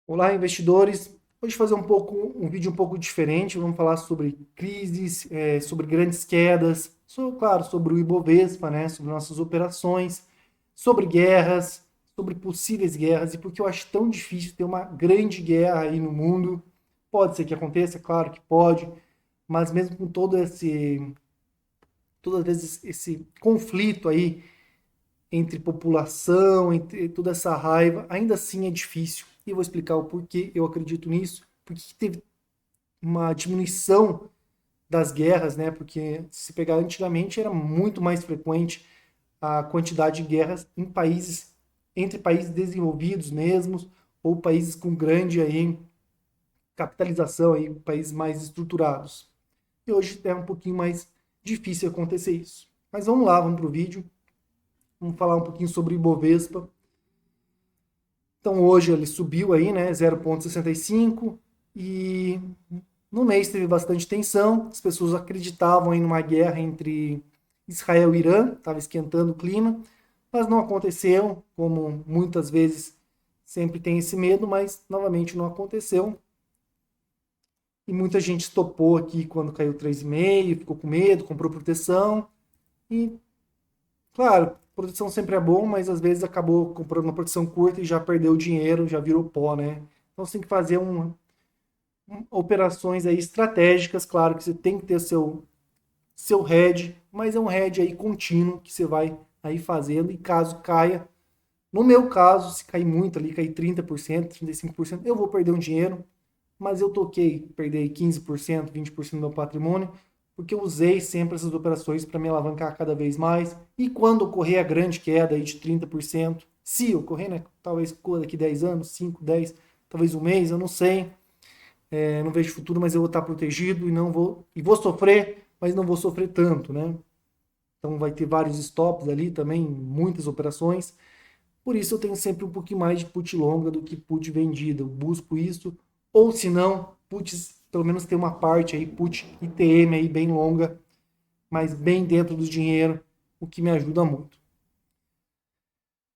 Olá, investidores. Hoje fazer um vídeo um pouco diferente. Vamos falar sobre crises, sobre grandes quedas, claro, sobre o Ibovespa, né, sobre nossas operações, sobre guerras, sobre possíveis guerras e por que eu acho tão difícil ter uma grande guerra aí no mundo. Pode ser que aconteça, claro que pode, mas mesmo com todo esse conflito aí entre população, entre toda essa raiva, ainda assim é difícil. E eu vou explicar o porquê eu acredito nisso, porque teve uma diminuição das guerras, né? Porque se pegar antigamente era muito mais frequente a quantidade de guerras em países entre países desenvolvidos mesmos ou países com grande aí capitalização aí, países mais estruturados. E hoje é um pouquinho mais difícil acontecer isso. Mas vamos lá, vamos para o vídeo. Vamos falar um pouquinho sobre o Ibovespa. Então hoje ele subiu aí, né, 0,65 e no mês teve bastante tensão, as pessoas acreditavam em uma guerra entre Israel e Irã, estava esquentando o clima, mas não aconteceu, como muitas vezes sempre tem esse medo, mas novamente não aconteceu. E muita gente estopou aqui quando caiu 3,5, ficou com medo, comprou proteção. E, claro, proteção sempre é bom, mas às vezes acabou comprando uma proteção curta e já perdeu o dinheiro, já virou pó, né? Então você tem que fazer operações aí estratégicas, claro que você tem que ter seu hedge, mas é um hedge aí contínuo que você vai aí fazendo e caso caia, no meu caso, se cair muito ali, cair 30%, 35%, eu vou perder um dinheiro, mas eu toquei, perder 15%, 20% do meu patrimônio, porque eu usei sempre essas operações para me alavancar cada vez mais. E quando ocorrer a grande queda aí de 30%, se ocorrer, né, talvez daqui 10 anos, 5, 10, talvez um mês, eu não sei, não vejo futuro, mas eu vou estar protegido e vou sofrer, mas não vou sofrer tanto, né? Então vai ter vários stops ali também, muitas operações. Por isso eu tenho sempre um pouquinho mais de put longa do que put vendida. Eu busco isso, ou se não, puts, pelo menos tem uma parte aí, put ITM aí bem longa, mas bem dentro do dinheiro, o que me ajuda muito.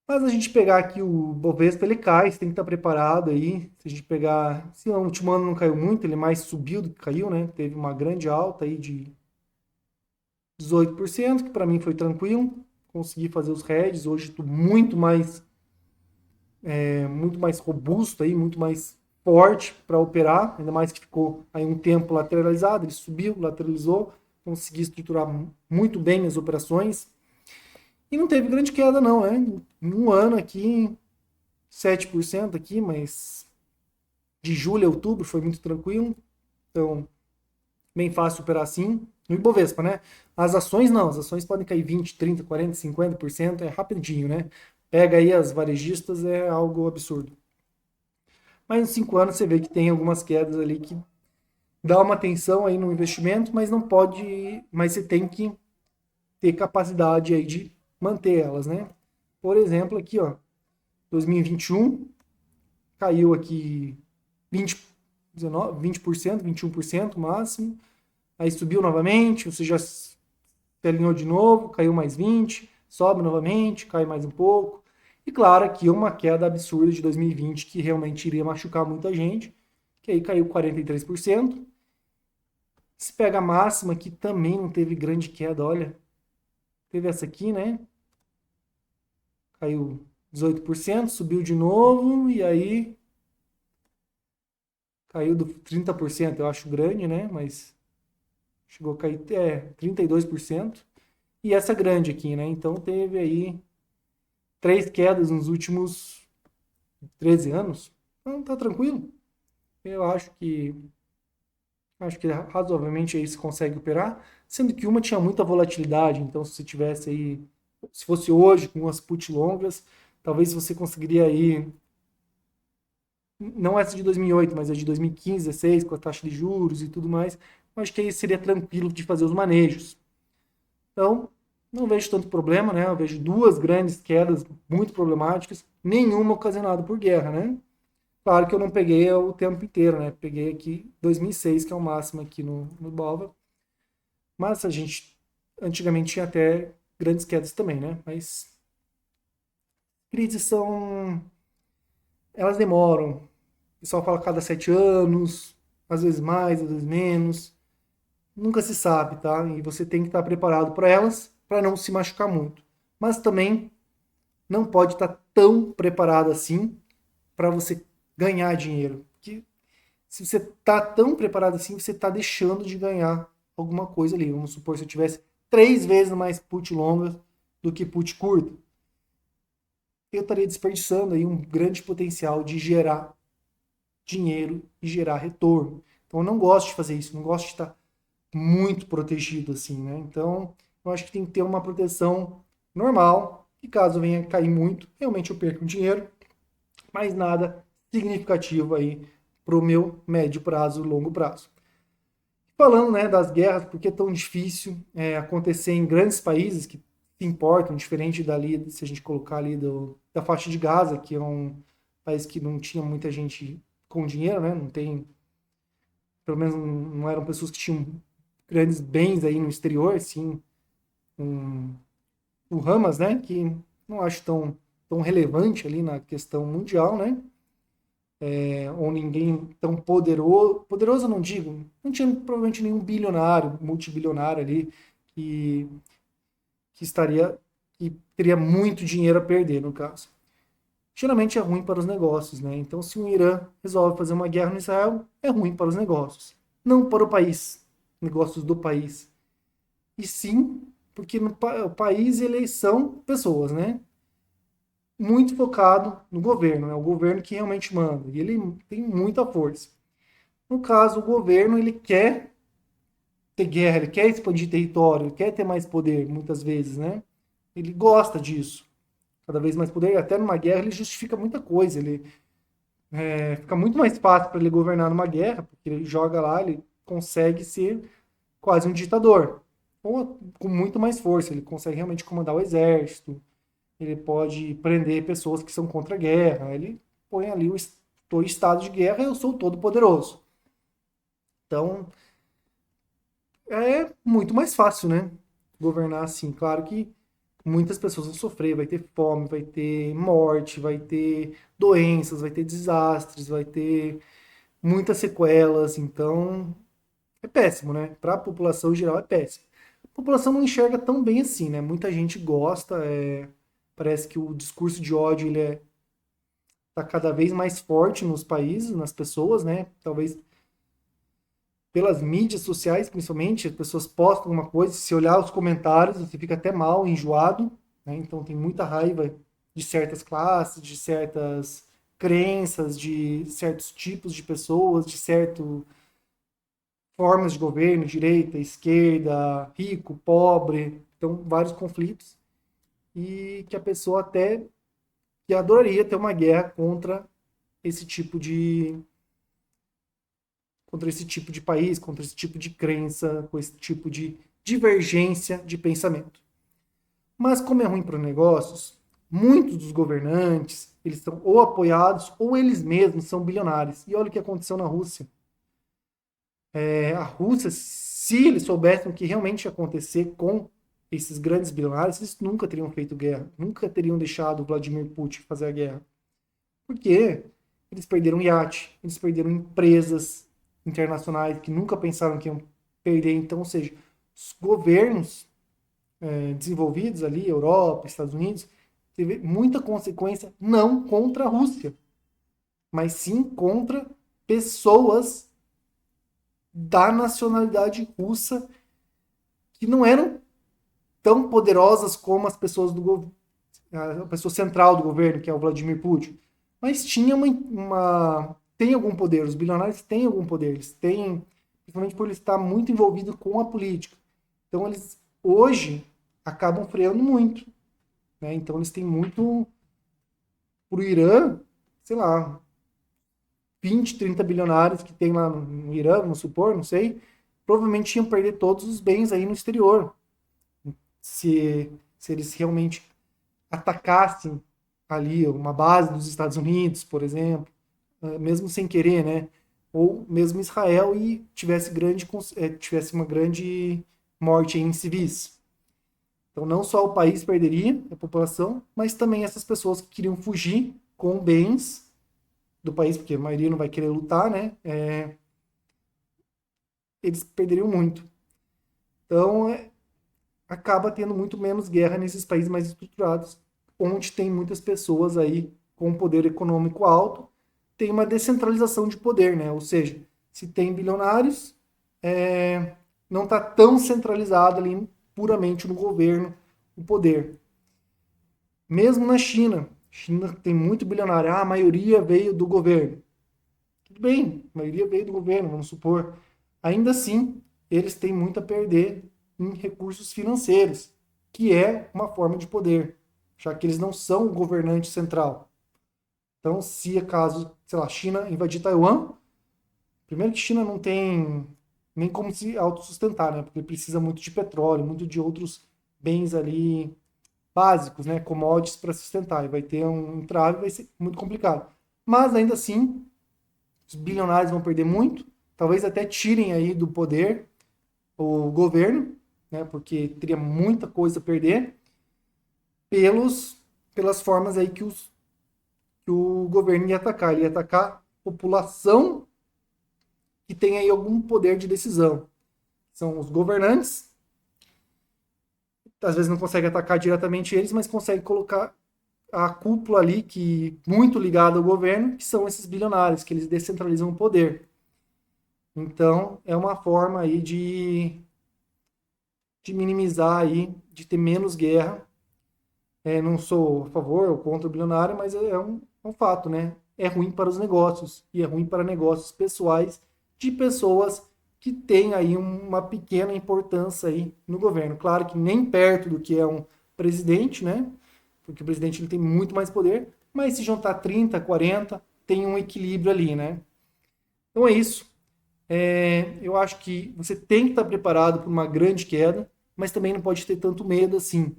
Mas a gente pegar aqui o Bovespa, ele cai, você tem que estar preparado aí. Se a gente pegar, se o último ano não caiu muito, ele mais subiu do que caiu, né? Teve uma grande alta aí de 18%, que para mim foi tranquilo. Consegui fazer os hedges, hoje estou muito mais robusto aí, muito mais forte para operar, ainda mais que ficou aí um tempo lateralizado, ele subiu, lateralizou, consegui estruturar muito bem minhas operações. E não teve grande queda não, né? Em um ano aqui, 7% aqui, mas de julho a outubro foi muito tranquilo. Então, bem fácil operar assim. No Ibovespa, né? As ações não, as ações podem cair 20, 30, 40, 50%, é rapidinho, né? Pega aí as varejistas, é algo absurdo. Mas em 5 anos você vê que tem algumas quedas ali que dá uma atenção aí no investimento, mas não pode, mas você tem que ter capacidade aí de manter elas, né? Por exemplo, aqui, ó, 2021 caiu aqui 20, 19, 20%, 21% máximo, aí subiu novamente, você já se alinhou de novo, caiu mais 20, sobe novamente, cai mais um pouco. E claro, aqui uma queda absurda de 2020 que realmente iria machucar muita gente, que aí caiu 43%. Se pega a máxima, que também não teve grande queda, olha. Teve essa aqui, né? Caiu 18%, subiu de novo e aí caiu do 30%, eu acho grande, né? Mas chegou a cair 32%. E essa grande aqui, né? Então teve aí 3 quedas nos últimos 13 anos. Então tá tranquilo. Eu acho que razoavelmente aí se consegue operar, sendo que uma tinha muita volatilidade, então se você tivesse aí, se fosse hoje com as put longas, talvez você conseguiria aí, não essa de 2008, mas a de 2015, 16, com a taxa de juros e tudo mais, eu acho que aí seria tranquilo de fazer os manejos. Então, não vejo tanto problema, né? Eu vejo duas grandes quedas muito problemáticas, nenhuma ocasionada por guerra, né? Claro que eu não peguei o tempo inteiro, né? Peguei aqui 2006, que é o máximo aqui no Bova. Mas a gente antigamente tinha até grandes quedas também, né? Mas crises elas demoram. O pessoal fala cada 7 anos, às vezes mais, às vezes menos. Nunca se sabe, tá? E você tem que estar preparado para elas, para não se machucar muito. Mas também não pode estar tão preparado assim para você ganhar dinheiro. Porque se você está tão preparado assim, você está deixando de ganhar alguma coisa ali. Vamos supor, se eu tivesse 3 vezes mais put longa do que put curta, eu estaria desperdiçando aí um grande potencial de gerar dinheiro e gerar retorno. Então eu não gosto de fazer isso, não gosto de estar muito protegido assim, né? Então eu acho que tem que ter uma proteção normal, e caso venha cair muito, realmente eu perco dinheiro, mas nada significativo aí para o meu médio prazo e longo prazo. Falando, né, das guerras, por que é tão difícil acontecer em grandes países que se importam, diferente dali, se a gente colocar ali da faixa de Gaza, que é um país que não tinha muita gente com dinheiro, né, não tem, pelo menos não eram pessoas que tinham grandes bens aí no exterior, sim, um, o Hamas, né, que não acho tão relevante ali na questão mundial, né, ou ninguém tão poderoso, poderoso eu não digo, não tinha provavelmente nenhum bilionário, multibilionário ali que, que estaria, que teria muito dinheiro a perder, no caso. Geralmente é ruim para os negócios, né? Então, se o Irã resolve fazer uma guerra no Israel, é ruim para os negócios. Não para o país, negócios do país. E sim, porque o país, eles são pessoas, né? Muito focado no governo, é o governo que realmente manda, e ele tem muita força. No caso, o governo ele quer ter guerra, ele quer expandir território, ele quer ter mais poder, muitas vezes, né? Ele gosta disso, cada vez mais poder. Até numa guerra ele justifica muita coisa, ele fica muito mais fácil para ele governar numa guerra, porque ele joga lá, ele consegue ser quase um ditador, ou com muito mais força, ele consegue realmente comandar o exército, ele pode prender pessoas que são contra a guerra, ele põe ali o estado de guerra, eu sou todo poderoso. Então, é muito mais fácil, né? Governar assim. Claro que muitas pessoas vão sofrer, vai ter fome, vai ter morte, vai ter doenças, vai ter desastres, vai ter muitas sequelas. Então, é péssimo, né? Para a população em geral é péssimo. A população não enxerga tão bem assim, né? Muita gente gosta, parece que o discurso de ódio ele tá cada vez mais forte nos países, nas pessoas, né? Talvez pelas mídias sociais, principalmente, as pessoas postam alguma coisa, se olhar os comentários, você fica até mal, enjoado, né? Então tem muita raiva de certas classes, de certas crenças, de certos tipos de pessoas, de certas formas de governo, direita, esquerda, rico, pobre, então vários conflitos e que a pessoa até que adoraria ter uma guerra esse tipo de contra esse tipo de país, contra esse tipo de crença, com esse tipo de divergência de pensamento. Mas como é ruim para os negócios, muitos dos governantes, eles são ou apoiados ou eles mesmos são bilionários. E olha o que aconteceu na Rússia. A Rússia, se eles soubessem o que realmente ia acontecer com esses grandes bilionários, eles nunca teriam feito guerra, nunca teriam deixado o Vladimir Putin fazer a guerra. Porque eles perderam iate, eles perderam empresas internacionais que nunca pensaram que iam perder. Então, ou seja, os governos desenvolvidos ali, Europa, Estados Unidos, teve muita consequência não contra a Rússia, mas sim contra pessoas da nacionalidade russa que não eram tão poderosas como as pessoas a pessoa central do governo, que é o Vladimir Putin, mas tinha tem algum poder, os bilionários têm algum poder, eles têm, principalmente por eles estar muito envolvidos com a política. Então eles hoje acabam freando muito, né? Então eles têm muito pro Irã, sei lá, 20, 30 bilionários que tem lá no Irã, vamos supor, não sei, provavelmente iam perder todos os bens aí no exterior, se eles realmente atacassem ali uma base dos Estados Unidos, por exemplo, mesmo sem querer, né? Ou mesmo Israel e tivesse uma grande morte em civis. Então não só o país perderia a população, mas também essas pessoas que queriam fugir com bens do país, porque a maioria não vai querer lutar, né? Eles perderiam muito. Então, acaba tendo muito menos guerra nesses países mais estruturados, onde tem muitas pessoas aí com poder econômico alto, tem uma descentralização de poder, né? Ou seja, se tem bilionários, não está tão centralizado ali puramente no governo o poder. Mesmo na China, China tem muito bilionário, a maioria veio do governo. Tudo bem, a maioria veio do governo, vamos supor. Ainda assim, eles têm muito a perder em recursos financeiros, que é uma forma de poder, já que eles não são o governante central. Então, se acaso, sei lá, a China invadir Taiwan, primeiro que a China não tem nem como se autossustentar, né? Porque precisa muito de petróleo, muito de outros bens ali básicos, né? Commodities para sustentar. E vai ter um entrave, vai ser muito complicado. Mas ainda assim, os bilionários vão perder muito, talvez até tirem aí do poder o governo, né? Porque teria muita coisa a perder pelas formas aí que o governo ia atacar. Ele ia atacar a população que tem aí algum poder de decisão. São os governantes, às vezes não consegue atacar diretamente eles, mas consegue colocar a cúpula ali, que muito ligada ao governo, que são esses bilionários, que eles descentralizam o poder. Então, é uma forma aí de minimizar aí, de ter menos guerra. Não sou a favor ou contra o bilionário, mas é um fato, né? É ruim para os negócios e é ruim para negócios pessoais de pessoas que têm aí uma pequena importância aí no governo. Claro que nem perto do que é um presidente, né? Porque o presidente ele tem muito mais poder, mas se juntar 30, 40, tem um equilíbrio ali, né? Então é isso. Eu acho que você tem que estar preparado para uma grande queda, mas também não pode ter tanto medo assim.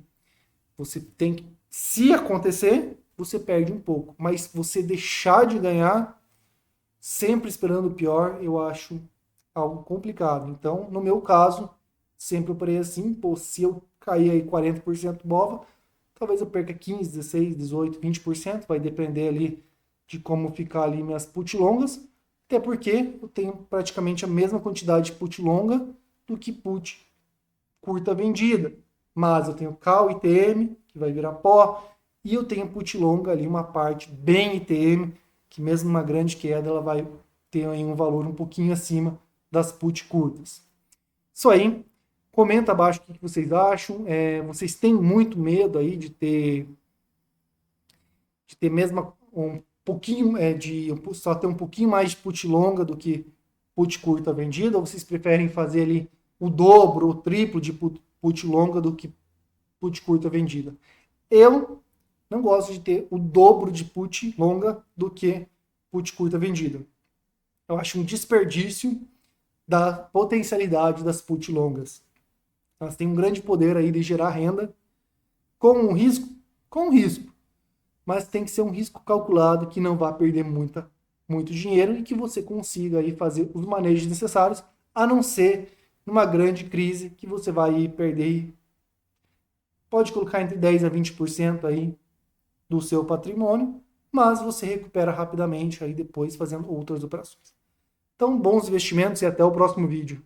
Você tem que, se acontecer, você perde um pouco, mas você deixar de ganhar, sempre esperando o pior, eu acho algo complicado. Então, no meu caso, sempre operei assim, pô, se eu cair aí 40% bova, talvez eu perca 15, 16, 18, 20%, vai depender ali de como ficar ali minhas put longas, até porque eu tenho praticamente a mesma quantidade de put longa do que put curta vendida. Mas eu tenho call ITM, que vai virar pó, e eu tenho put longa ali, uma parte bem ITM, que mesmo uma grande queda, ela vai ter aí um valor um pouquinho acima das put curtas. Isso aí. Comenta abaixo o que vocês acham. Vocês têm muito medo aí de ter mesmo um pouquinho, de só ter um pouquinho mais de put longa do que put curta vendida? Ou vocês preferem fazer ali o dobro, o triplo de put longa do que put curta vendida? Eu não gosto de ter o dobro de put longa do que put curta vendida. Eu acho um desperdício da potencialidade das put longas. Elas têm um grande poder aí de gerar renda com um risco, mas tem que ser um risco calculado que não vá perder muito dinheiro e que você consiga aí fazer os manejos necessários, a não ser numa grande crise que você vai perder, pode colocar entre 10 a 20% aí do seu patrimônio, mas você recupera rapidamente aí depois fazendo outras operações. Então, bons investimentos e até o próximo vídeo.